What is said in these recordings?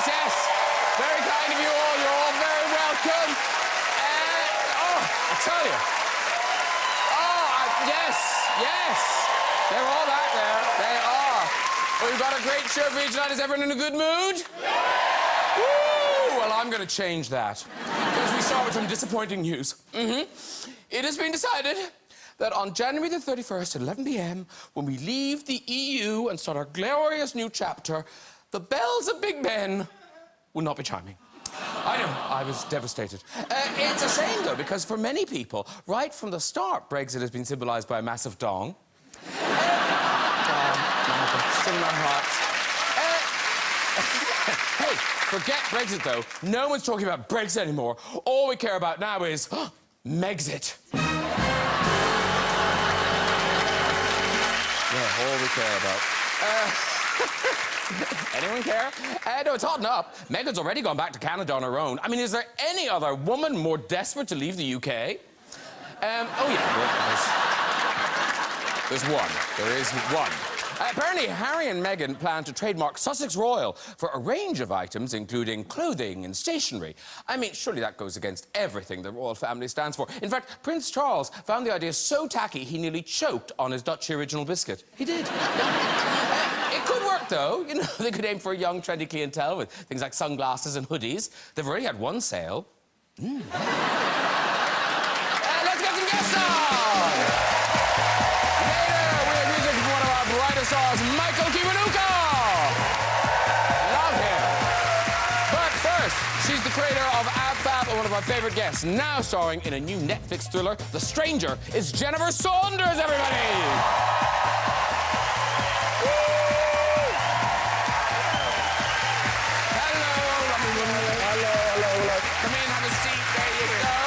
yes. Very kind of you all. You're all very welcome. I tell you. Yes. They're all out there. They are. Well, we've got a great show for you tonight. Is everyone in a good mood? Yeah. Woo! Well, I'm going to change that. Because we start with some disappointing news. It has been decided that on January the 31st at 11 p.m, when we leave the EU and start our glorious new chapter, the bells of Big Ben will not be chiming. I know, I was devastated. It's a shame, though, because for many people, right from the start, Brexit has been symbolised by a massive dong. Still in our hearts. Hey, forget Brexit, though. No one's talking about Brexit anymore. All we care about now is Megxit. Yeah, all we care about. Anyone care? No, it's hot enough. Meghan's already gone back to Canada on her own. I mean, is there any other woman more desperate to leave the UK? Oh, yeah, there's one. There is one. Apparently, Harry and Meghan plan to trademark Sussex Royal for a range of items, including clothing and stationery. I mean, surely that goes against everything the royal family stands for. In fact, Prince Charles found the idea so tacky, he nearly choked on his Dutch original biscuit. He did. It could work, though. You know, they could aim for a young, trendy clientele with things like sunglasses and hoodies. They've already had one sale. Let's get some guests on! Stars Michael Kiwanuka! Love him. But first, she's the creator of Ab Fab and one of our favourite guests, now starring in a new Netflix thriller, The Stranger, is Jennifer Saunders, everybody! Hello. Come in, have a seat. There you go.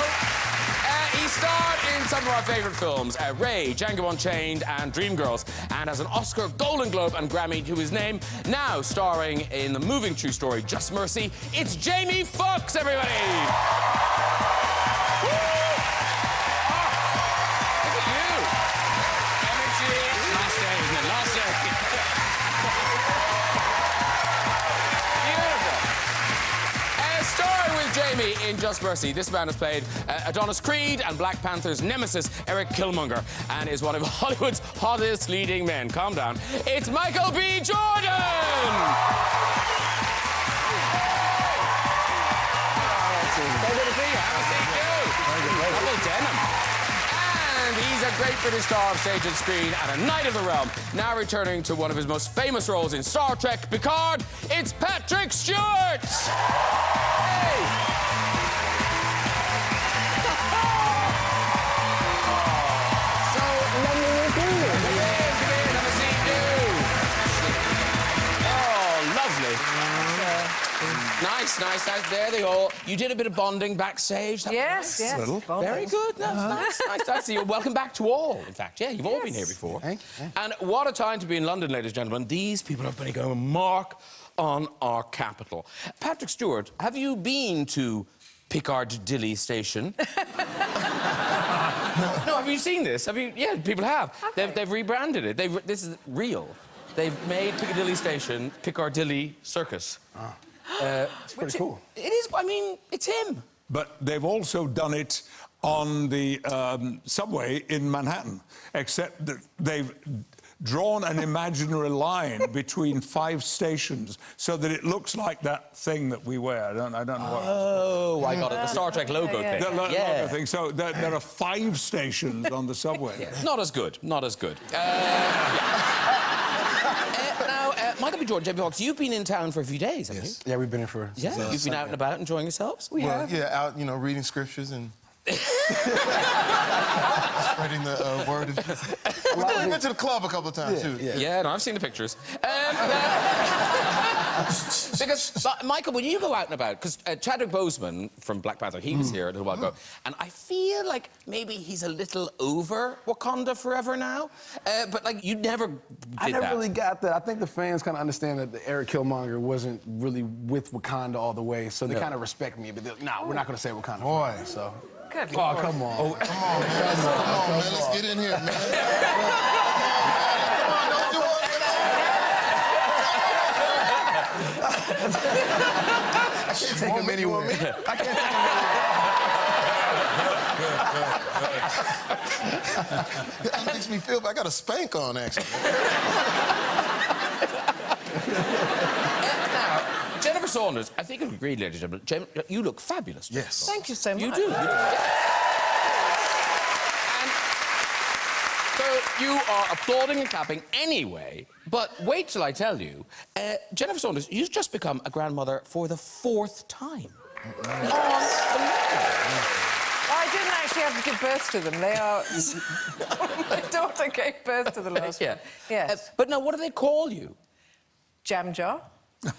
He starred in some of our favourite films, Ray, Django Unchained and Dreamgirls, and has an Oscar, Golden Globe and Grammy to his name, now starring in the moving true story Just Mercy. It's Jamie Foxx, everybody! Woo! Oh, look at you! Energy. Last day, isn't it? Last day. Starring with Jamie in Just Mercy, this man has played Adonis Creed and Black Panther's nemesis, Eric Killmonger, and is one of Hollywood's hottest leading men. Calm down. It's Michael B. Jordan! Good to see you. Have a seat, too. Double denim. And he's a great British star of stage and screen and a knight of the realm, now returning to one of his most famous roles in Star Trek, Picard. It's Patrick Stewart! Nice. There they all. You did a bit of bonding backstage. Yes. Very good. Nice. That's you. Welcome back to all, in fact. Yeah, you've all been here before. Hey. And what a time to be in London, ladies and gentlemen. These people are going to go and mark on our capital. Patrick Stewart, have you been to Piccadilly Station? No, have you seen this? Have you? Yeah, people have. They've rebranded it. This is real. They've made Piccadilly Station Piccadilly Circus. It's pretty cool. It is. I mean, it's him. But they've also done it on the subway in Manhattan, except that they've drawn an imaginary line between 5 stations so that it looks like that thing that we wear. I don't know what. Oh, I got it. The Star Trek logo thing. The logo thing. So there are 5 stations on the subway. Not as good. Michael B. Jordan, Jamie Foxx, you've been in town for a few days, haven't you? Yeah, we've been here for... Yeah, you've been out and about enjoying yourselves? Out, reading scriptures and... spreading the word of Jesus. We've been to the club a couple of times, too. Yeah, no, I've seen the pictures. Because, Michael, when you go out and about, because Chadwick Boseman from Black Panther, he was here a little while ago, and I feel like maybe he's a little over Wakanda Forever now, but, like, you never did I never really got that. I think the fans kind of understand that Eric Killmonger wasn't really with Wakanda all the way, so they kind of respect me, but we're not going to say Wakanda forever, so... Good Lord. Oh, come on. Come on, man. Let's get in here, man. Come on, don't do it. I can't take him anywhere. I can't take him anywhere. That makes me feel, I got a spank on, actually. Now, Jennifer Saunders, I think you'll agree, ladies and gentlemen, you look fabulous. Yes. Thank you so much. You do. And so you are applauding and clapping anyway, but wait till I tell you, Jennifer Saunders, you've just become a grandmother for the 4th time. I didn't actually have to give birth to them. They are... My daughter gave birth to the last one. Yes. But now, what do they call you? Jam jar.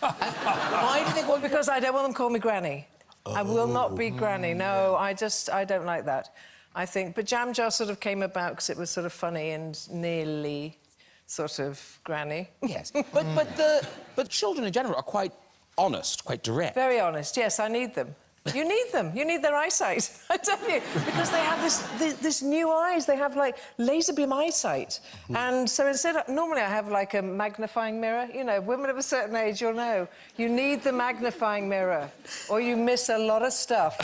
Why do they call you? Because I don't want them to call me Granny. I will not be Granny. No, I don't like that. I think... But Jam jar sort of came about because it was sort of funny and nearly sort of Granny. Yes. But children in general are quite honest, quite direct. Very honest. Yes, I need them. You need them. You need their eyesight, I tell you, because they have this new eyes. They have, like, laser beam eyesight. And so instead of... Normally I have, like, a magnifying mirror. You know, women of a certain age, you'll know. You need the magnifying mirror, or you miss a lot of stuff.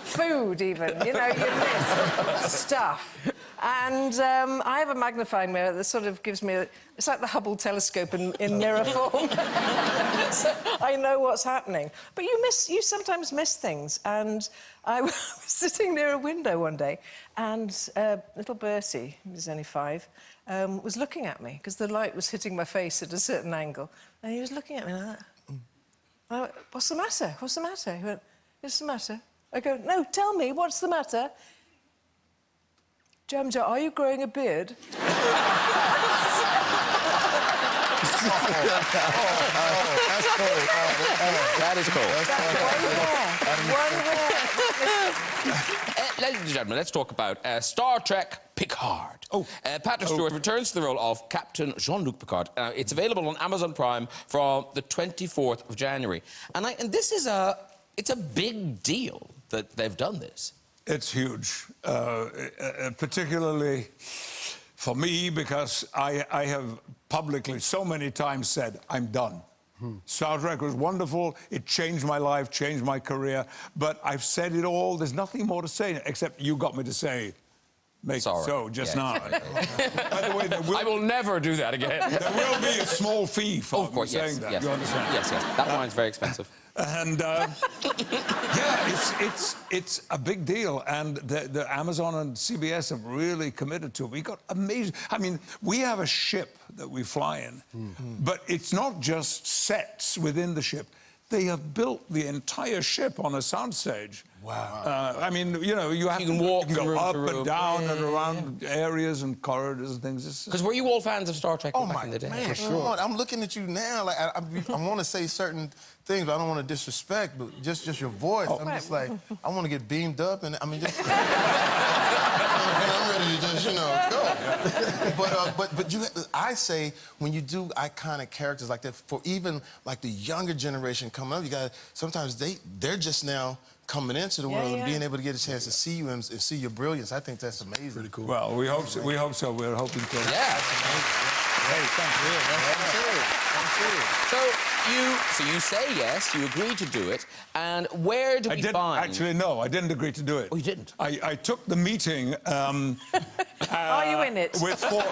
Food, even. You know, you miss stuff. And I have a magnifying mirror that sort of gives me... It's like the Hubble telescope in mirror form. So I know what's happening. But you sometimes miss things. And I was sitting near a window one day, and little Bertie, who's only 5, was looking at me, because the light was hitting my face at a certain angle. And he was looking at me like that. I went, "What's the matter? What's the matter?" He went, "What's the matter?" I go, "No, tell me, what's the matter?" "Jam jar, are you growing a beard?" That's cool. That is cool. One hair. Ladies and gentlemen, let's talk about Star Trek Picard. Patrick Stewart returns to the role of Captain Jean-Luc Picard. It's available on Amazon Prime from the 24th of January. And this is it's a big deal that they've done this. It's huge, particularly for me, because I have publicly so many times said, I'm done. Star Trek was wonderful. It changed my life, changed my career. But I've said it all. There's nothing more to say, except you got me to say, make it so just now. By the way, I will never do that again. There will be a small fee for saying that. Yes. You understand? Yes. That wine's very expensive. And yeah, it's a big deal, and the Amazon and CBS have really committed to it. We got amazing. I mean, we have a ship that we fly in, but it's not just sets within the ship. They have built the entire ship on a soundstage. Wow. I mean, you know, you can walk you can go up and down and Yeah. around areas and corridors and things. Because were you all fans of Star Trek back in the day? Man, for sure. I'm looking at you now. Like I want to say certain things, but I don't want to disrespect. But just your voice, I'm just like, I want to get beamed up, and I mean, just. I'm ready to just, go. But I say when you do iconic characters like that, for even like the younger generation coming up, you got sometimes they're just now coming into the world and being able to get a chance to see you and see your brilliance. I think that's amazing. Pretty cool. Well, we hope so. We hope so. We're hoping to. Yeah. Hey, thank you. So you say yes, you agree to do it, and where do we find... Actually, no, I didn't agree to do it. Oh, you didn't? I took the meeting... Are you in it? With 4...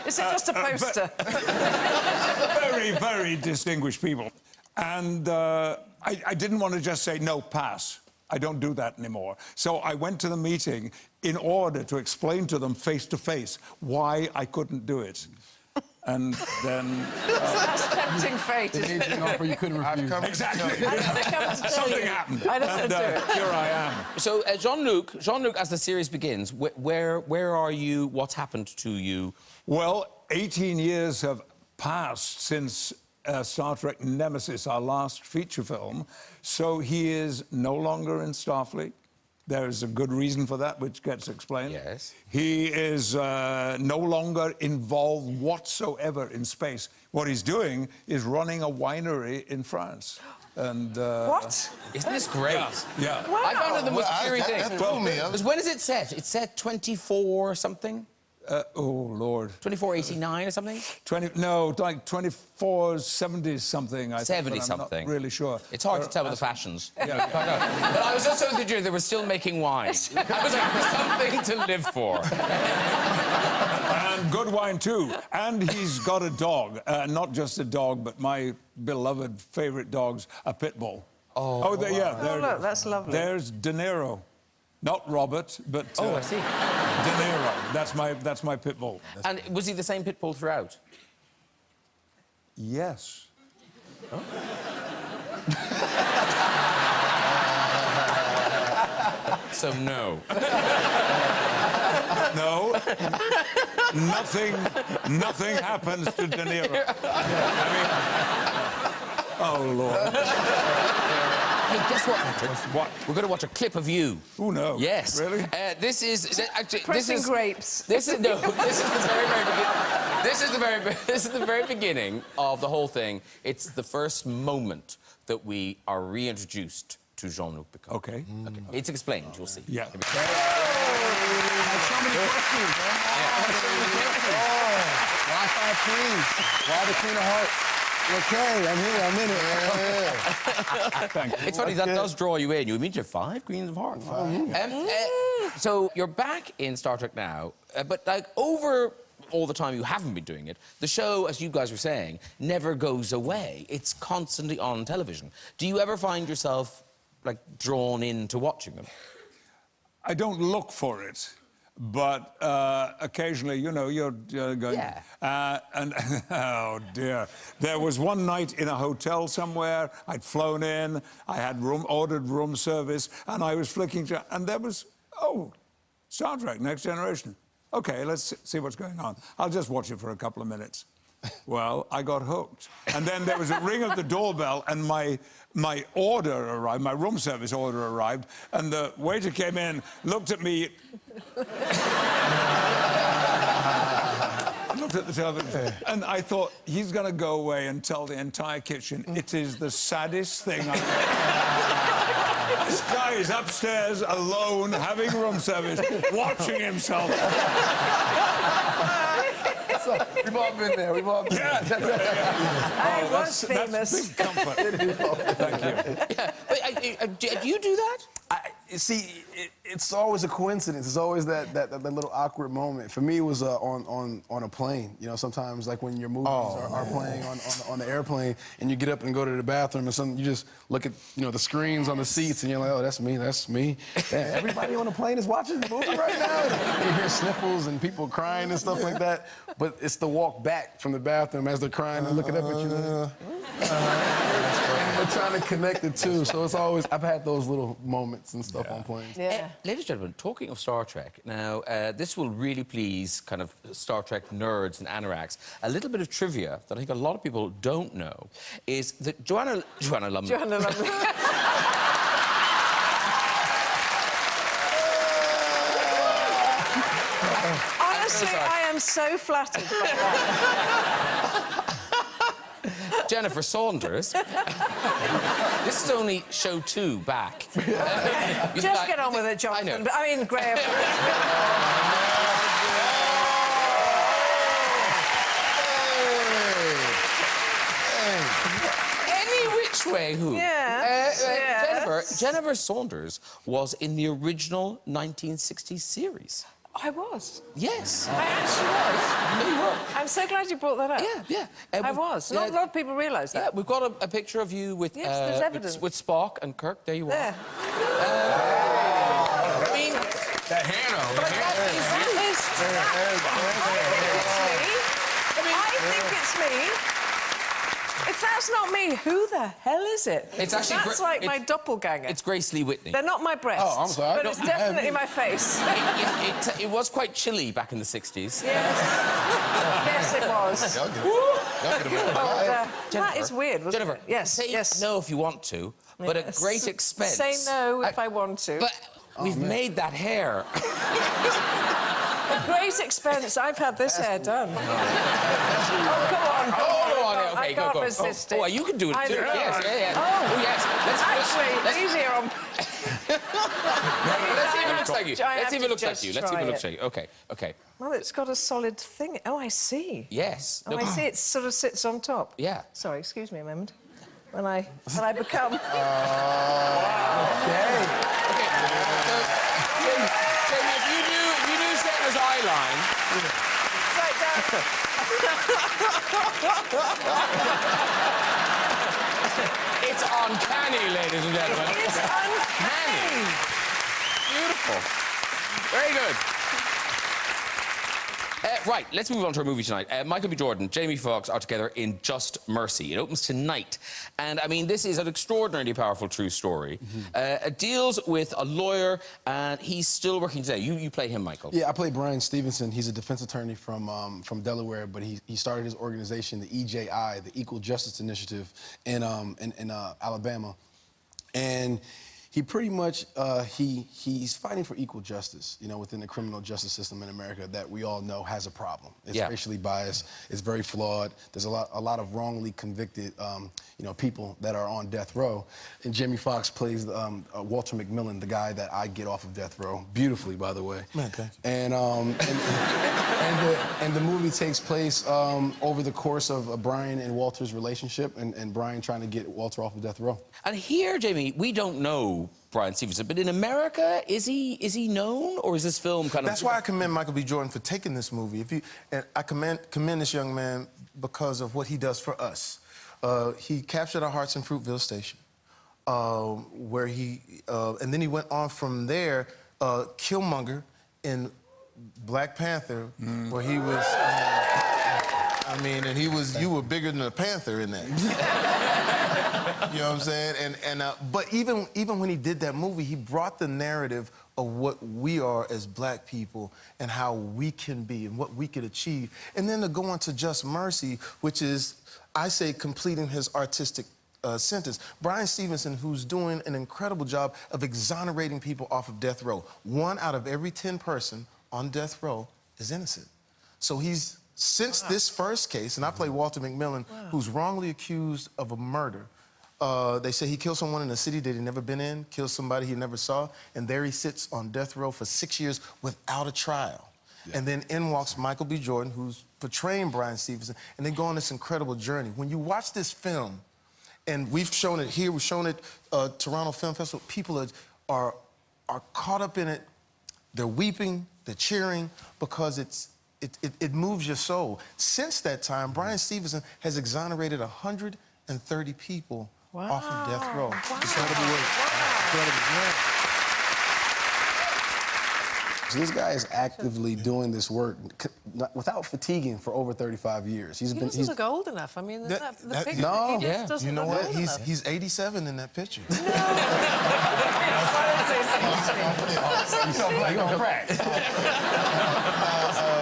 Is it just a poster? Very, very distinguished people. And I didn't want to just say, no, pass. I don't do that anymore. So I went to the meeting in order to explain to them face-to-face why I couldn't do it. And then... That's tempting fate. It needs an offer you couldn't refuse. Exactly. Something happened. I don't want to do it. Here I am. So, Jean-Luc, as the series begins, where are you? What's happened to you? Well, 18 years have passed since Star Trek Nemesis, our last feature film. So he is no longer in Starfleet. There's a good reason for that, which gets explained. Yes. He is no longer involved whatsoever in space. What he's doing is running a winery in France. And What? Isn't this great? Yeah. Wow. I found it the most scary thing. That threw me. Because when is it set? It's set 24 something? Oh, Lord. 2489 or something? 20, no, like 2470 something. I think, 70 but I'm something. not really sure. It's hard to tell with the fashions. Yeah. But I was just so that they were still making wine. I was like, something to live for. And good wine, too. And he's got a dog. Not just a dog, but my beloved favourite dog's a pit bull. Oh, there, yeah. There look, that's lovely. There's De Niro. Not Robert, but... Oh, I see. De Niro. That's my pit bull. And was he the same pit bull throughout? Yes. Oh. So, no. No. Nothing happens to De Niro. I mean... Oh, Lord. Hey, guess what, Patrick? What? We're going to watch a clip of you. Oh, no. Yes. Really? This is... Actually, Pressing grapes. This is the very, very beginning. This is the very beginning of the whole thing. It's the first moment that we are reintroduced to Jean-Luc Picard. Okay. Okay. It's explained, you'll see. Yeah. So many questions. Wi-Fi please. Why the Queen of Hearts? Okay, I'm here, I'm in it. Thank you. It's funny, that does draw you in. You meet your 5 Queens of Hearts. So you're back in Star Trek now, but like over all the time you haven't been doing it, the show, as you guys were saying, never goes away. It's constantly on television. Do you ever find yourself like drawn into watching them? I don't look for it, but occasionally, you know, you're going... Yeah. And, oh, dear. There was one night in a hotel somewhere, I'd flown in, I had ordered room service, and I was flicking through, and there was, oh, Star Trek, Next Generation. OK, let's see what's going on. I'll just watch it for a couple of minutes. Well, I got hooked. And then there was a ring of the doorbell, and my order arrived, my room service order arrived, and the waiter came in, looked at me, looked at the television, and I thought, he's going to go away and tell the entire kitchen, it is the saddest thing I've ever... This guy is upstairs, alone, having room service, watching himself. So, we've all been there. We've all been there. I was famous. That's big comfort. Thank you. Yeah, but do you do that? See, it's always a coincidence. It's always that little awkward moment. For me, it was on a plane. You know, sometimes like when your movies are playing on the airplane, and you get up and go to the bathroom, and you just look at the screens on the seats, and you're like, oh, that's me, that's me. Damn, everybody on the plane is watching the movie right now. And you hear sniffles and people crying and stuff like that. But it's the walk back from the bathroom as they're crying and looking up at you. And we're trying to connect the two, so it's always I've had those little moments and stuff on planes. Yeah. Ladies and gentlemen, talking of Star Trek, now, this will really please kind of Star Trek nerds and anoraks. A little bit of trivia that I think a lot of people don't know is that Joanna Lumley... Joanna Lumley. Honestly, I am so flattered by that. Jennifer Saunders. This is only show 2 back. Just get on with it, Jonathan. I mean, Graham. Any which way, who? Yeah. Jennifer Saunders was in the original 1960s series. I was. Yes. I actually was. No, you were. I'm so glad you brought that up. Yeah. I was. Not a lot of people realise that. Yeah, we've got a picture of you with, Yes, there's evidence. with Spock and Kirk. There you are. There. I mean, That Hano. But I think it's me. If that's not me, who the hell is it? It's actually that's like my doppelganger. It's Grace Lee Whitney. They're not my breasts. Oh, I'm sorry. But it's definitely my face. It was quite chilly back in the 60s. Yes. Yes, it was. That is weird, wasn't Jennifer, it? Yes, say yes. no if you want to, but at great expense. Say no if I want to. But we've made that hair. At great expense, I've had this hair done. Oh, go on. Oh, go on, I can't resist it. Oh, you can do it too. I- Yes, yeah. Oh. Oh, yes. Actually, easier on... Let's see if it looks like you. I Let's have see if to it looks like just you. Let's see if it try looks like you. Okay, okay. Well, it's got a solid thing. Oh, I see. Yes. Oh, I see. It sort of sits on top. Yeah. Sorry, excuse me a moment. When I become... Okay. Okay. So, Jamie, if you do Shatner's eye line. Right down. It's uncanny, ladies and gentlemen. It's uncanny. Beautiful. Very good. Right, let's move on to our movie tonight. Michael B. Jordan, Jamie Foxx are together in Just Mercy. It opens tonight. And, I mean, this is an extraordinarily powerful true story. It deals with a lawyer, and he's still working today. You play him, Michael. Yeah, I play Brian Stevenson. He's a defense attorney from Delaware, but he started his organization, the EJI, the Equal Justice Initiative, in Alabama. And he pretty much, he's fighting for equal justice, you know, within the criminal justice system in America that we all know has a problem. It's racially biased, it's very flawed. There's a lot of wrongly convicted, you know, people that are on death row. And Jamie Foxx plays Walter McMillan, the guy that I get off of death row, beautifully, by the way. Man, thank you. And the movie takes place over the course of Brian and Walter's relationship, and Brian trying to get Walter off of death row. And here, Jamie, we don't know Brian Stevenson, but in America, is he known, or is this film kind of... That's why I commend Michael B. Jordan for taking this movie. And I commend this young man because of what he does for us. He captured our hearts in Fruitville Station, where and then he went on from there, Killmonger in Black Panther, where he was... I mean, and you were bigger than a panther in that. You know what I'm saying? But even when he did that movie, he brought the narrative of what we are as black people and how we can be and what we could achieve. And then to go on to Just Mercy, which is, I say, completing his artistic sentence. Brian Stevenson, who's doing an incredible job of exonerating people off of death row. 1 out of every 10 person on death row is innocent. So he's, since this first case, and I play Walter McMillan, who's wrongly accused of a murder. They say he killed someone in a city that he'd never been in, killed somebody he never saw, and there he sits on death row for 6 years without a trial. Yeah. And then in walks Michael B. Jordan, who's portraying Brian Stevenson, and they go on this incredible journey. When you watch this film, and we've shown it here, we've shown it Toronto Film Festival, people are caught up in it. They're weeping, they're cheering, because it moves your soul. Since that time, Brian Stevenson has exonerated 130 people off of death row. Incredible work. Incredible work. So this guy is actively doing this work without fatiguing for over 35 years. He doesn't look old enough. I mean, the picture. No. He just doesn't You know look what? old enough. He's 87 in that picture.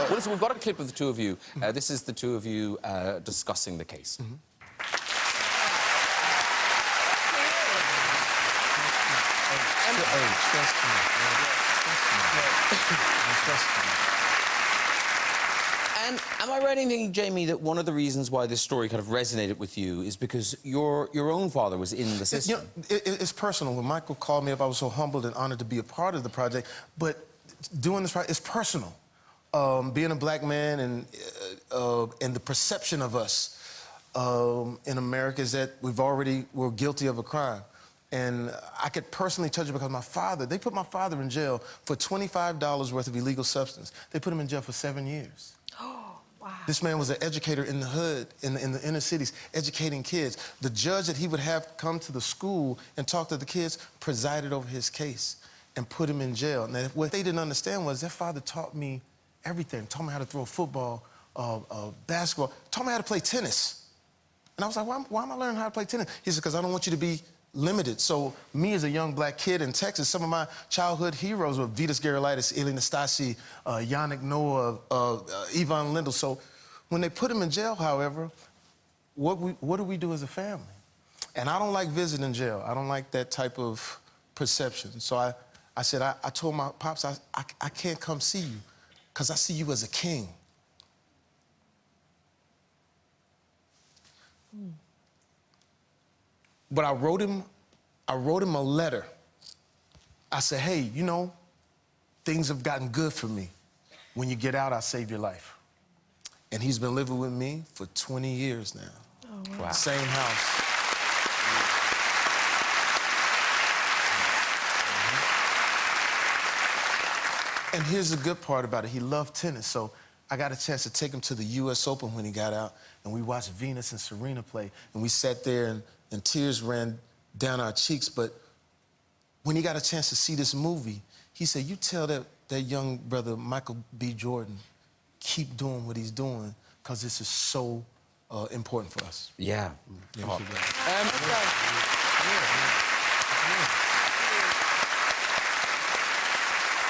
Well, listen, we've got a clip of the two of you. This is the two of you discussing the case. And am I right in thinking, Jamie, that one of the reasons why this story kind of resonated with you is because your own father was in the system? You know, it's personal. When Michael called me up, I was so humbled and honored to be a part of the project. But doing this project, it's personal. Being a black man and the perception of us in America is that we're guilty of a crime. And I could personally touch it because they put my father in jail for $25 worth of illegal substance. They put him in jail for 7 years. Oh, wow. This man was an educator in the hood, in the inner cities, educating kids. The judge that he would have come to the school and talk to the kids presided over his case and put him in jail. Now, what they didn't understand was their father taught me everything. Taught me how to throw football, basketball, taught me how to play tennis. And I was like, why am I learning how to play tennis? He said, because I don't want you to be limited. So me as a young black kid in Texas, some of my childhood heroes were Vitas Gerulaitis, Eli Nastasi, Yannick Noah, Yvonne Lindell. So when they put him in jail, however, what do we do as a family? And I don't like visiting jail. I don't like that type of perception. So I said, I told my pops, I can't come see you because I see you as a king. But I wrote him a letter. I said, hey, you know, things have gotten good for me. When you get out, I'll save your life. And he's been living with me for 20 years now. Oh, Wow. Same house. And here's the good part about it. He loved tennis, so I got a chance to take him to the U.S. Open when he got out, and we watched Venus and Serena play, and we sat there and tears ran down our cheeks. But when he got a chance to see this movie, he said, you tell that young brother, Michael B. Jordan, keep doing what he's doing, because this is so important for us. Yeah.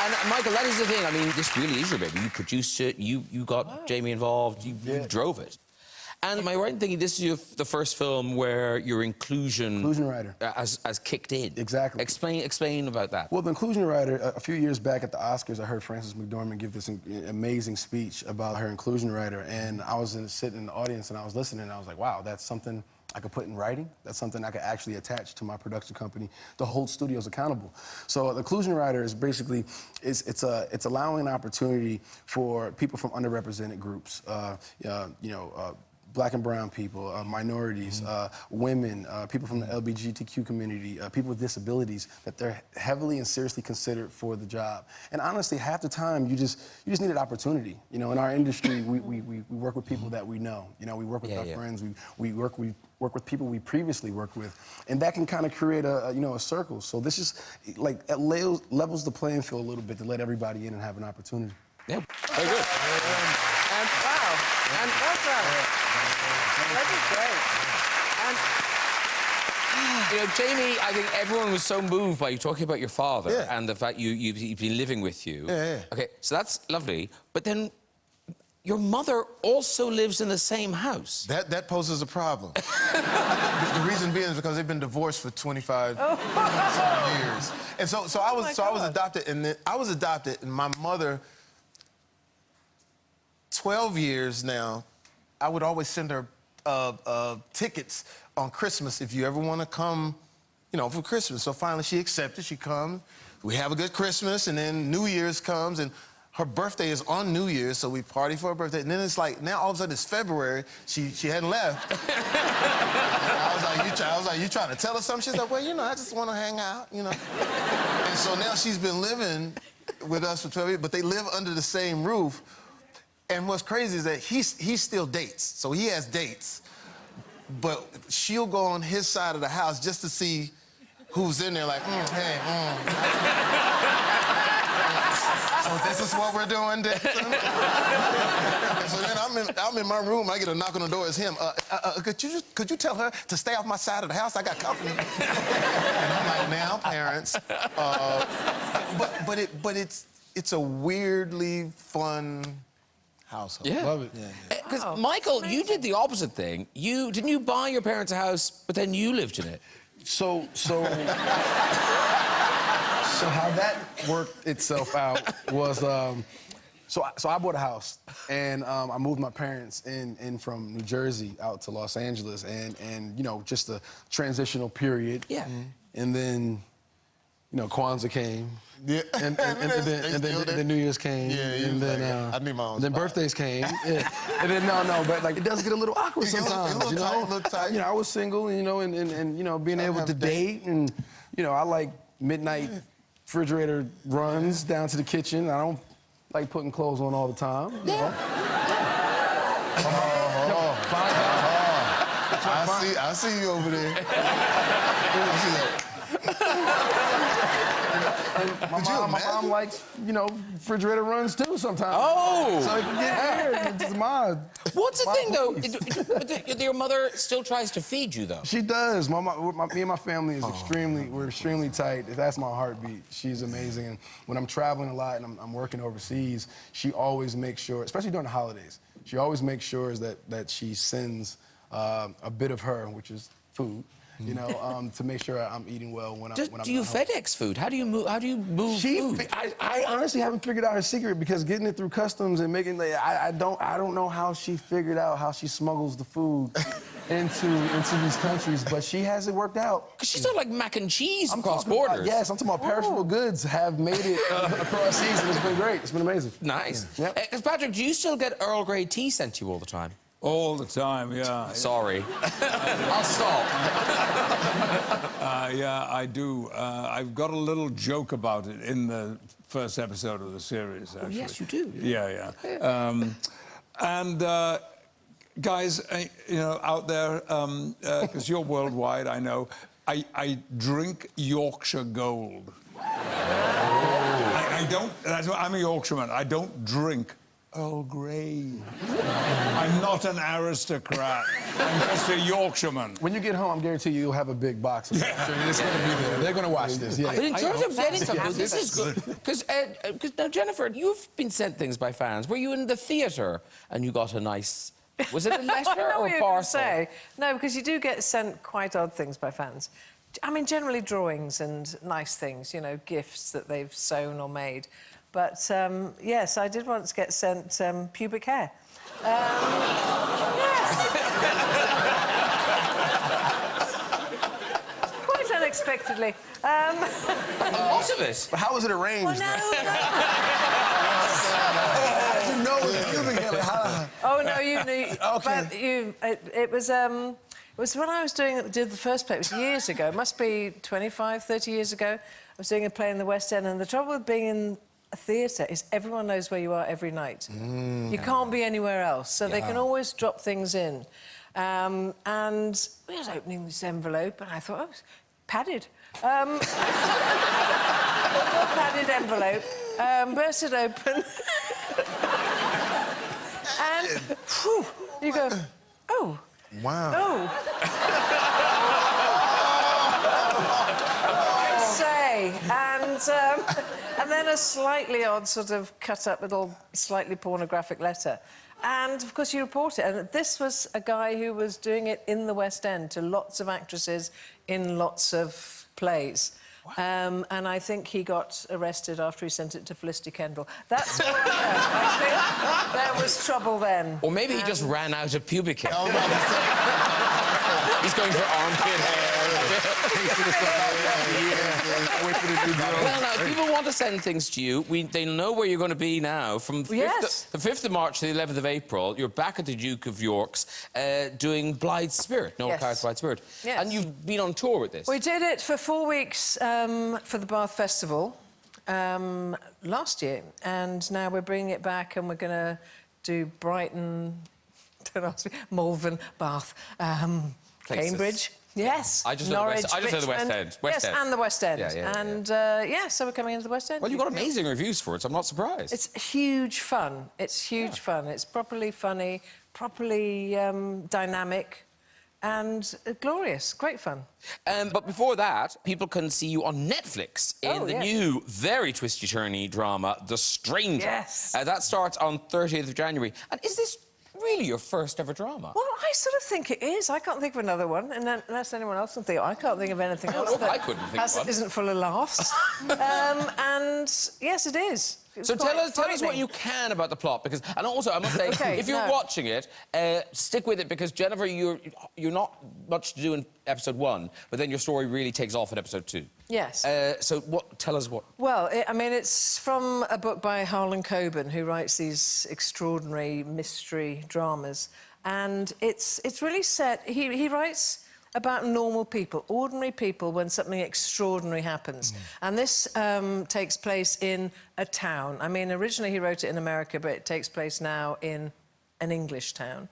And Michael, that is the thing. I mean, this really is your baby. You produced it. You got Jamie involved. You drove it. And am I right in thinking this is the first film where your inclusion writer has kicked in? Exactly. Explain about that. Well, the inclusion writer, a few years back at the Oscars, I heard Frances McDormand give this amazing speech about her inclusion writer, and I was sitting in the audience and I was listening, and I was like, wow, that's something I could put in writing. That's something I could actually attach to my production company to hold studios accountable. So the inclusion writer is basically, it's allowing an opportunity for people from underrepresented groups, Black and brown people, minorities, women, people from the LGBTQ community, people with disabilities, that they're heavily and seriously considered for the job. And honestly, half the time, you just need an opportunity. You know, in our industry, we work with people that we know. You know, we work with our friends. We work with people we previously worked with, and that can kind of create a circle. So this is like levels the playing field a little bit to let everybody in and have an opportunity. Yeah, very good. And wow, and well done. That is great. And You know, Jamie, I think everyone was so moved by you talking about your father and the fact he's been living with you. Yeah. Okay, so that's lovely. But then your mother also lives in the same house. That poses a problem. The reason being is because they've been divorced for 25 years. And so I was adopted, and I was adopted, and my mother, 12 years now, I would always send her tickets on Christmas if you ever want to come, for Christmas. So finally she accepted, she comes, we have a good Christmas, and then New Year's comes, and her birthday is on New Year's, so we party for her birthday. And then it's like, now all of a sudden it's February, she hadn't left. I was like, you trying to tell us something? She's like, well, I just want to hang out, And so now she's been living with us for 12 years, but they live under the same roof. And what's crazy is that he still dates, so he has dates. But she'll go on his side of the house just to see who's in there, like, hey. So this is what we're doing, Dixon? So then I'm in my room, I get a knock on the door, it's him. Could you tell her to stay off my side of the house? I got company. And I'm like, now, parents. But it's a weirdly fun household. Yeah. Love it. Because Michael, you did the opposite thing. Didn't you buy your parents a house, but then you lived in it? So how that worked itself out was, so I bought a house, and I moved my parents in from New Jersey out to Los Angeles, and just a transitional period. Yeah. And then, Kwanzaa came. Yeah. And then New Year's came. Yeah, and then I need my own then spot. birthdays came. Yeah. And then but like it does get a little awkward sometimes. It look tight. I was single, and being able to date, and I like midnight refrigerator runs down to the kitchen. I don't like putting clothes on all the time. I see you over there. My mom likes, refrigerator runs too sometimes. Oh! So it can get weird. It's my What's the my thing, though? voice. Your mother still tries to feed you, though. She does. Me and my family is we're extremely tight. That's my heartbeat. She's amazing. And when I'm traveling a lot and I'm working overseas, she always makes sure, especially during the holidays, she always makes sure that she sends a bit of her, which is food, to make sure I'm eating well when I'm Do you not home. FedEx food? How do you move food? I honestly haven't figured out her secret, because getting it through customs and making I don't know how she figured out how she smuggles the food into these countries, but she hasn't worked out. Because she's not like mac and cheese across borders. Yes, I'm talking about perishable goods have made it across seas, and it's been great. It's been amazing. Nice. Yep. Because, Patrick, do you still get Earl Grey tea sent to you all the time? All the time, yeah. Sorry. I'll stop. Yeah, I do. I've got a little joke about it in the first episode of the series, actually. yes, you do. Yeah. Guys, you know, out there, because you're worldwide, I know, I drink Yorkshire Gold. I don't, I'm a Yorkshireman. I don't drink Earl Grey. I'm not an aristocrat. I'm just a Yorkshireman. When you get home, I'm guarantee you'll have a big box. It's going to be there. They're going to watch this. Yeah. But in terms of getting something, this is good. Because now, Jennifer, you've been sent things by fans. Were you in the theatre and you got a nice... Was it a letter or a parcel? No, because you do get sent quite odd things by fans. I mean, generally drawings and nice things, you know, gifts that they've sewn or made. But, yes, I did once get sent pubic hair. Yes. Quite unexpectedly. Lots of it. But how was it arranged? No. You know it was pubic hair. Like, Oh, no, you knew. Okay. But it was when I did the first play. It was years ago. It must be 25, 30 years ago. I was doing a play in the West End, and the trouble with being in a theatre is everyone knows where you are every night. You can't be anywhere else, so they can always drop things in. And we was opening this envelope, and I thought, oh, it's padded. Padded envelope, burst it open. And whew, you go, oh. Wow. Oh. I say, and then a slightly odd sort of cut-up little, slightly pornographic letter. And, of course, you report it. And this was a guy who was doing it in the West End to lots of actresses in lots of plays. Wow. And I think he got arrested after he sent it to Felicity Kendall. That's what I think there was trouble then. Or maybe he just ran out of pubic hair. He's going for armpit hair. Well, now, people want to send things to you. They know where you're going to be now. From the 5th of March to the 11th of April, you're back at the Duke of York's doing Blythe Spirit, Noel Coward's Blythe Spirit. Yes. And you've been on tour with this. We did it for 4 weeks for the Bath Festival last year, and now we're bringing it back, and we're going to do Brighton, don't ask me, Malvern, Bath, Cambridge. Yes. I just Norwich, know the West End. West End. And the West End. Yeah. So we're coming into the West End. Well, you've got amazing reviews for it, so I'm not surprised. It's huge fun. It's huge fun. It's properly funny, properly dynamic, and glorious. Great fun. But before that, people can see you on Netflix in the new, very twisty-turny drama, The Stranger. Yes. That starts on 30th of January. And is this really your first ever drama? Well, I sort of think it is. I can't think of another one, and then, unless anyone else can think. I can't think of anything else I couldn't think of one. isn't full of laughs. And yes, it is. So tell us what you can about the plot, because, and also I must say, if you're watching it, stick with it, because Jennifer, you're not much to do in episode 1, but then your story really takes off in episode 2. Yes. So tell us what. Well, I mean, it's from a book by Harlan Coben, who writes these extraordinary mystery dramas, and it's really set. He writes about normal people, ordinary people, when something extraordinary happens. And this takes place in a town. I mean, originally he wrote it in America, but it takes place now in an English town.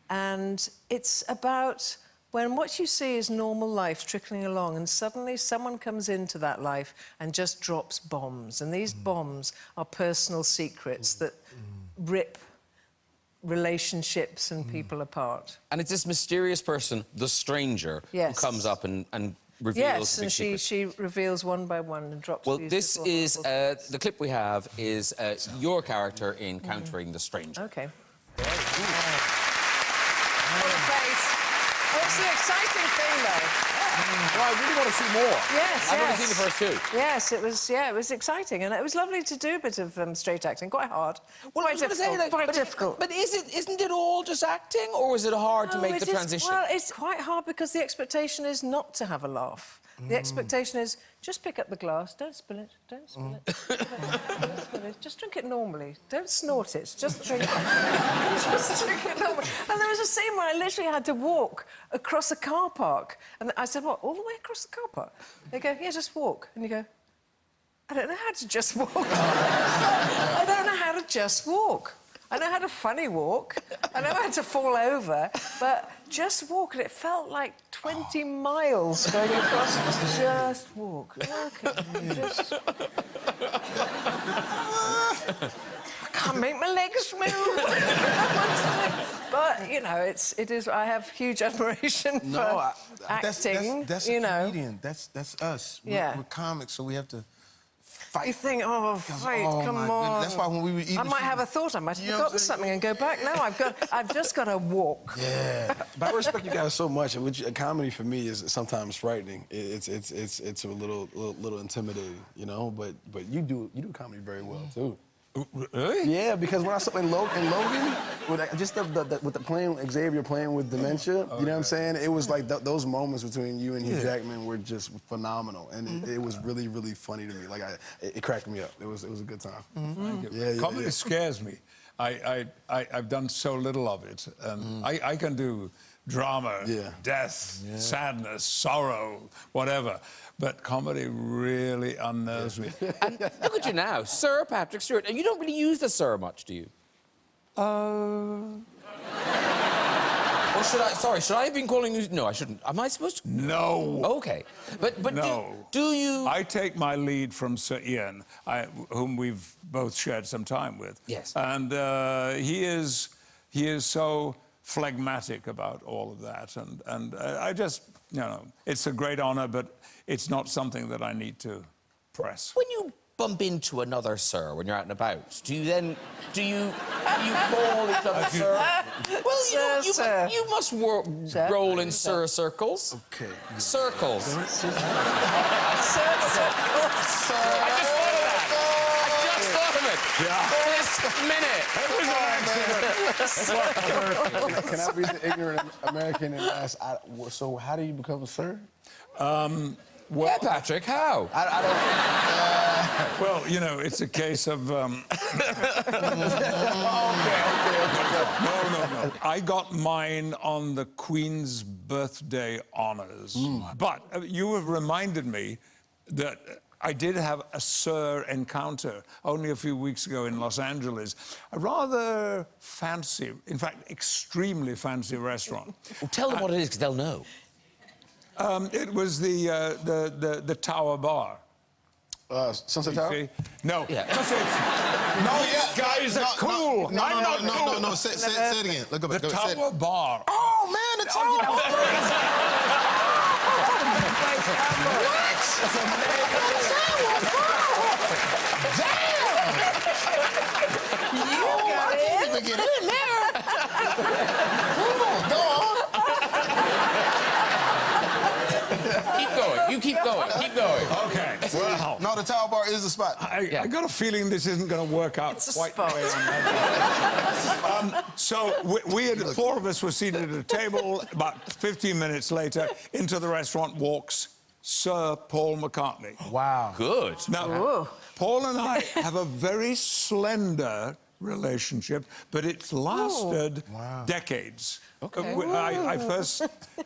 And it's about when what you see is normal life trickling along, and suddenly someone comes into that life and just drops bombs. And these bombs are personal secrets that rip relationships and people apart. And it's this mysterious person, the stranger, who comes up and reveals the big secrets. She reveals one by one and drops. Well, this is the clip we have is your character in Countering the Stranger. Okay. What a place. Oh, it's the exciting thing, though. Well, I really want to see more. Yes, I've only seen the first two. Yes, it was exciting, and it was lovely to do a bit of straight acting. Quite hard. Well, I quite was gonna say, difficult. like, quite but difficult. But isn't it all just acting, or is it hard to make the transition? Well, it's quite hard because the expectation is not to have a laugh. The expectation is just pick up the glass, don't spill it, don't spill it, don't spill it. Just drink it normally. Don't snort it. Just drink it. Just drink it normally. And there was a scene where I literally had to walk across a car park, and I said, "What? All the way across the car park?" They go, "Yeah, just walk." And you go, "I don't know how to just walk. I don't know how to just walk. I know how to funny walk. I know how to fall over, but just walk." And it felt like 20 miles going across. Just walk. Okay, just... I can't make my legs move. But, you know, it is... I have huge admiration for acting, that's you a know. comedian. That's us. Yeah. We're comics, so we have to fight. You think, oh, fight, oh, come my on. goodness. That's why when we were eating... I might have a thought. I might have forgotten something and go back. No, I've just got to walk. Yeah. But I respect you guys so much. And comedy for me is sometimes frightening. It's a little intimidating, you know. But you do comedy very well too. Really? Yeah, because when I saw in Logan, with just with the playing Xavier playing with dementia, you know what I'm saying? It was like those moments between you and Hugh Jackman were just phenomenal, and it was really, really funny to me. Like it cracked me up. It was a good time. Thank you. Yeah, Comedy scares me. I've done so little of it. I can do drama, death, sadness, sorrow, whatever. But comedy really unnerves me. And look at you now, Sir Patrick Stewart, and you don't really use the sir much, do you? Or should I? Sorry, should I have been calling you? No, I shouldn't. Am I supposed to? No. Okay, but no. Do you? I take my lead from Sir Ian, whom we've both shared some time with. Yes. And he is so phlegmatic about all of that, and I just, you know, it's a great honour, but it's not something that I need to press. When you bump into another sir when you're out and about, do you call each other sir? Well, you must roll in sir circles. Okay. Circles. Sir. I just thought of it. Yeah. This minute. Can I be the ignorant American and ask? So how do you become a sir? Well, yeah, Patrick, how? I don't... Well, you know, it's a case of... No. I got mine on the Queen's birthday honours. But you have reminded me that I did have a sir encounter only a few weeks ago in Los Angeles. A rather fancy, in fact, extremely fancy restaurant. Well, tell them what it is, because they'll know. It was the Tower Bar. Sunset Tower? See? No. Yeah. These guys are cool. No. Say it again. Look The Tower Bar. Oh man, the Tower Bar. What? Damn! You got I can't even get in there. Go on. Keep going. Okay. Well, No, the Tower Bar is the spot. I got a feeling this isn't going to work out quite the way I imagined. So four of us were seated at a table. About 15 minutes later, into the restaurant walks Sir Paul McCartney. Wow. Good. Now, Paul and I have a very slender relationship, but it's lasted decades. Okay. I first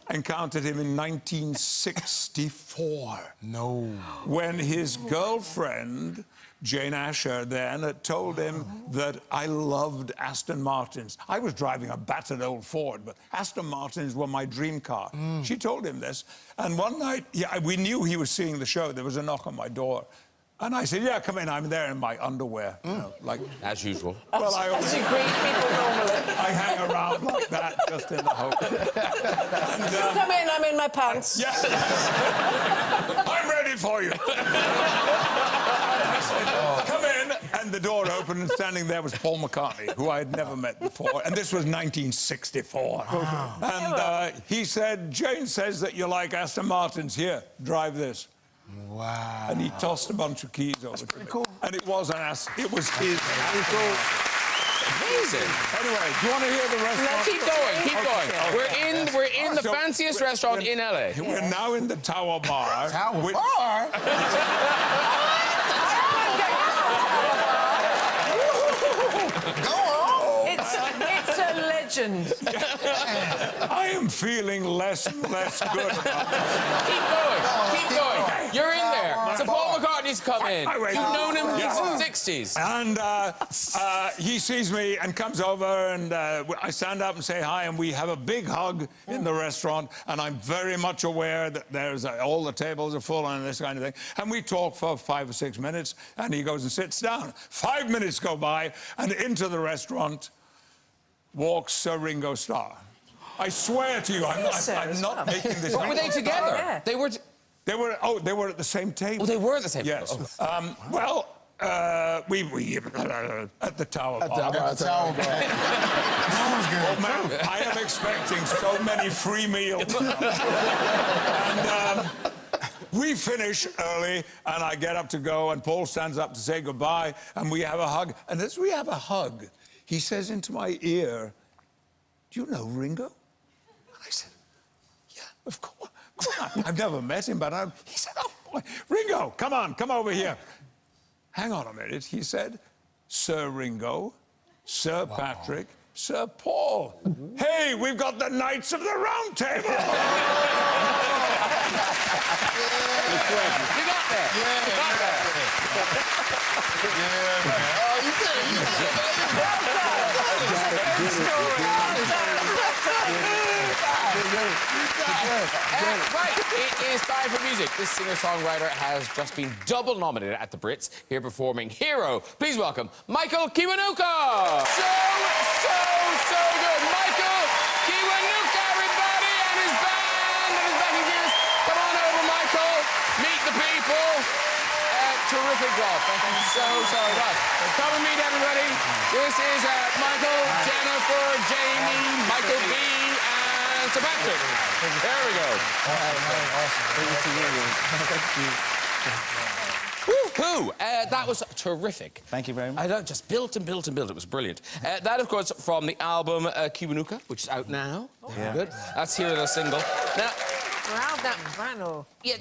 encountered him in 1964. No. When his girlfriend, Jane Asher, then had told him that I loved Aston Martins. I was driving a battered old Ford, but Aston Martins were my dream car. She told him this. And one night, we knew he was seeing the show. There was a knock on my door. And I said, yeah, come in. I'm there in my underwear. You know, like... As usual. Well, I always... As you greet people normally. I hang around like that, just in the hope. And, Come in, I'm in my pants. yes. I'm ready for you. I said, come in. And And the door opened, and standing there was Paul McCartney, who I had never met before. And this was 1964. Wow. And he said, Jane says that you like Aston Martins. Here, drive this. Wow. And he tossed a bunch of keys over to me. Cool. And it was it was his. Pretty cool. Amazing. Anyway, do you want to hear the restaurant? Keep going, keep going. We're in the fanciest restaurant in LA. We're now in the Tower Bar. Tower Bar? Go on. It's a legend. I am feeling less and less good about this. Keep going, keep going. You're in there. So Paul McCartney's come in. You've known him since the 60s. And he sees me and comes over, and I stand up and say hi, and we have a big hug in the restaurant, and I'm very much aware that there's all the tables are full and this kind of thing. And we talk for 5 or 6 minutes, and he goes and sits down. 5 minutes go by, and into the restaurant walks Sir Ringo Starr. I swear to you, I'm not making this up. Were they together? Yeah. They were they were at the same table. Oh, they were at the same table? Yes. Oh. Well, we at the Tower Bar. At the Tower Bar. Oh, man, I am expecting so many free meals. And we finish early, and I get up to go, and Paul stands up to say goodbye, and we have a hug. And as we have a hug, he says into my ear, "Do you know Ringo?" And I said, "Yeah, of course. I've never met him, but he said, "Oh, boy, Ringo, come on, come over here." Hang on a minute, he said, "Sir Ringo, Sir Patrick, Sir Paul. Hey, we've got the Knights of the Round Table." You got there. Yeah, You got there. Yeah, man. Oh, you did it. Right, it is time for music. This singer-songwriter has just been double nominated at the Brits, here performing Hero. Please welcome Michael Kiwanuka. So good. Michael Kiwanuka, everybody, and his band and his backing gears. Come on over, Michael. Meet the people. Terrific job. Thank you so much. Come and meet everybody. This is Michael, Jennifer, Jamie, Michael B, and Sir Patrick. There we go. Woo-hoo! That was terrific. Thank you very much. I just built and built and built. It was brilliant. That, of course, from the album Kiwanuka, which is out now. Yeah. Good. That's here the single. Now,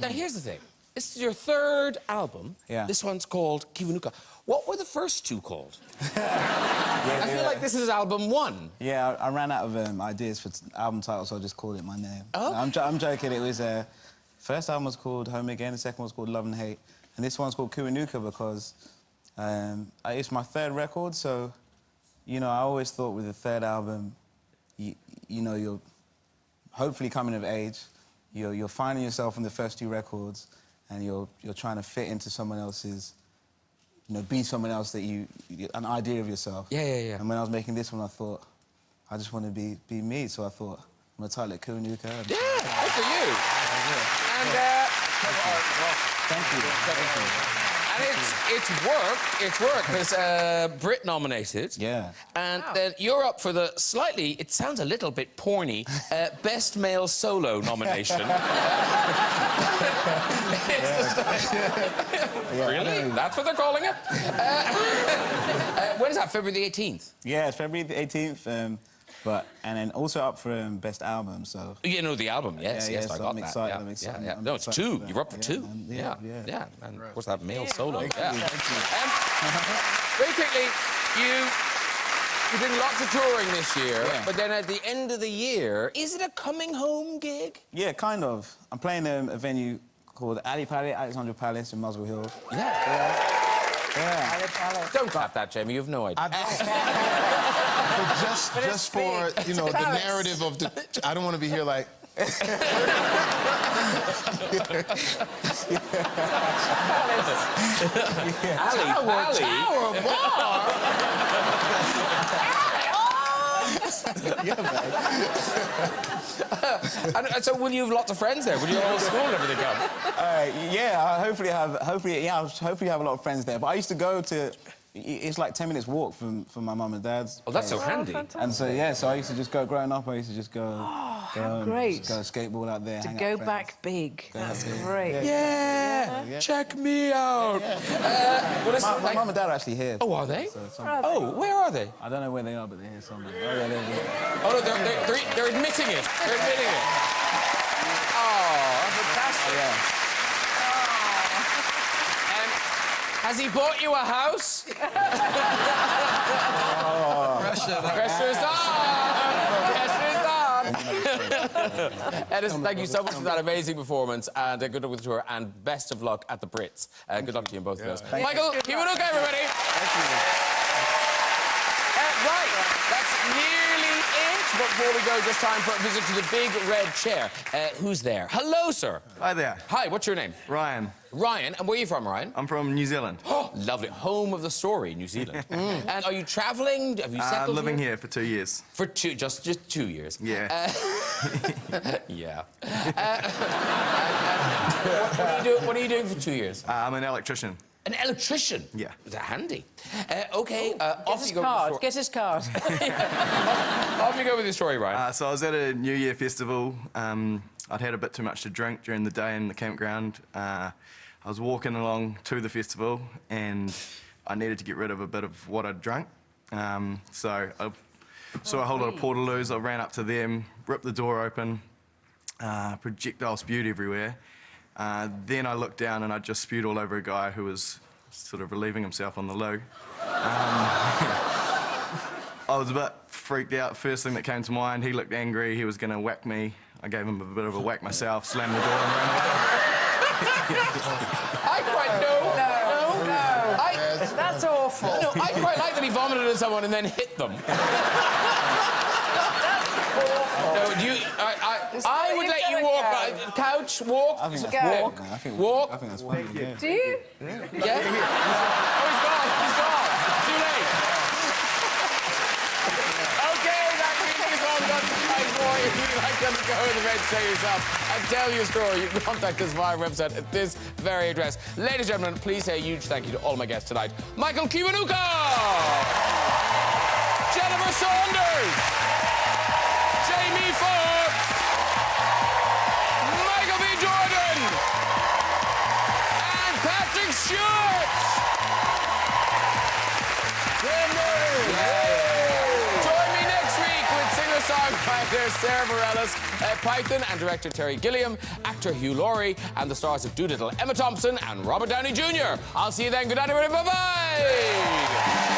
now here's the thing. This is your third album. Yeah. This one's called Kiwanuka. What were the first two called? I feel like this is album one. Yeah, I ran out of ideas for album titles, so I just called it my name. Oh. I'm joking. It was first album was called Home Again, the second one was called Love and Hate, and this one's called Kiwanuka because it's my third record. So, you know, I always thought with the third album, you know, you're hopefully coming of age. You're finding yourself in the first two records, and you're trying to fit into someone else's, you know, be someone else that an idea of yourself. Yeah. And when I was making this one, I thought, I just want to be me. So I thought, I'm going to title it Kiwanuka. Yeah, good for you. And, Thank you. And it's work, because Brit nominated. Yeah. And then you're up for the slightly, it sounds a little bit porny, Best Male Solo nomination. Really? That's what they're calling it? When is that, February the 18th? Yeah, it's February the 18th. And then also up for Best Album, so... You know the album, yes, Yeah, I so got I'm that. excited, Yeah. I'm excited. Yeah. I'm No, it's excited two. for that. You're up for two. Yeah. And of course, that male solo. Thank Yeah. you. Very quickly, you're doing lots of touring this year, but then at the end of the year, is it a coming home gig? Yeah, kind of. I'm playing a venue called Alexandra Palace in Muswell Hill. Yeah. Don't clap that, Jamie. You have no idea. But just for, you know, the narrative of the... I don't want to be here like... Tower Bar! And so will you have lots of friends there? Will you all school and everything come? Yeah, hopefully have a lot of friends there. But I used to go to it's like 10 minutes walk from my mum and dad's. Oh, that's so place. handy. And so, yeah, so I used to just go, growing up, I used to just go home, great. just go skateboard out there, To hang out go with back big. That's great. Yeah. Check me out. Well, listen, friends. My mum and dad are actually here. Oh, are they? So Oh, where are they? I don't know where they are, but they're here somewhere. Oh, yeah, they're here. Oh, no, they're admitting it. They're admitting it. Oh, fantastic. Yeah. Has he bought you a house? Pressure's on! Pressure's on! Edison, thank you so much for that amazing performance, and good luck with the tour, and best of luck at the Brits. Good luck to you in both of those. Michael, Kiwanuka, everybody! Right, that's nearly it. But before we go, just time for a visit to the big red chair. Who's there? Hello, sir. Hi there. Hi, what's your name? Ryan. Ryan, and where are you from, Ryan? I'm from New Zealand. Oh, lovely. Home of the story, New Zealand. And are you travelling? Have you settled I'm living here for 2 years. For just 2 years? Yeah. Yeah. What are you doing for 2 years? I'm an electrician. An electrician? Yeah. Is that handy? OK, off you go. Get his card. Off you go with your story, Ryan. So I was at a New Year festival. I'd had a bit too much to drink during the day in the campground. I was walking along to the festival and I needed to get rid of a bit of what I'd drunk. So I saw a whole lot of portaloos. I ran up to them, ripped the door open, projectile spewed everywhere. Then I looked down and I just spewed all over a guy who was sort of relieving himself on the loo. I was a bit freaked out. First thing that came to mind, he looked angry. He was going to whack me. I gave him a bit of a whack myself, slammed the door and ran away. I quite know. No. That's awful. No, I quite like that he vomited at someone and then hit them. No, I would let you walk. Couch, walk. I think that's walk. fine, man. I think Walk. I think that's fine. Yeah. Do you? Yeah? Oh, he's gone. He's gone. Too late. OK, that means is all done tonight for you. If you'd like to go in the red show yourself and tell your story, you can contact us via our website at this very address. Ladies and gentlemen, please say a huge thank you to all my guests tonight. Michael Kiwanuka! Jennifer Saunders! Jamie Foxx! Michael B. Jordan! And Patrick Stewart! Join me next week with singer-songwriter Sarah Bareilles, Python and director Terry Gilliam, actor Hugh Laurie, and the stars of Doolittle, Emma Thompson and Robert Downey Jr. I'll see you then. Good night, everybody. Bye-bye!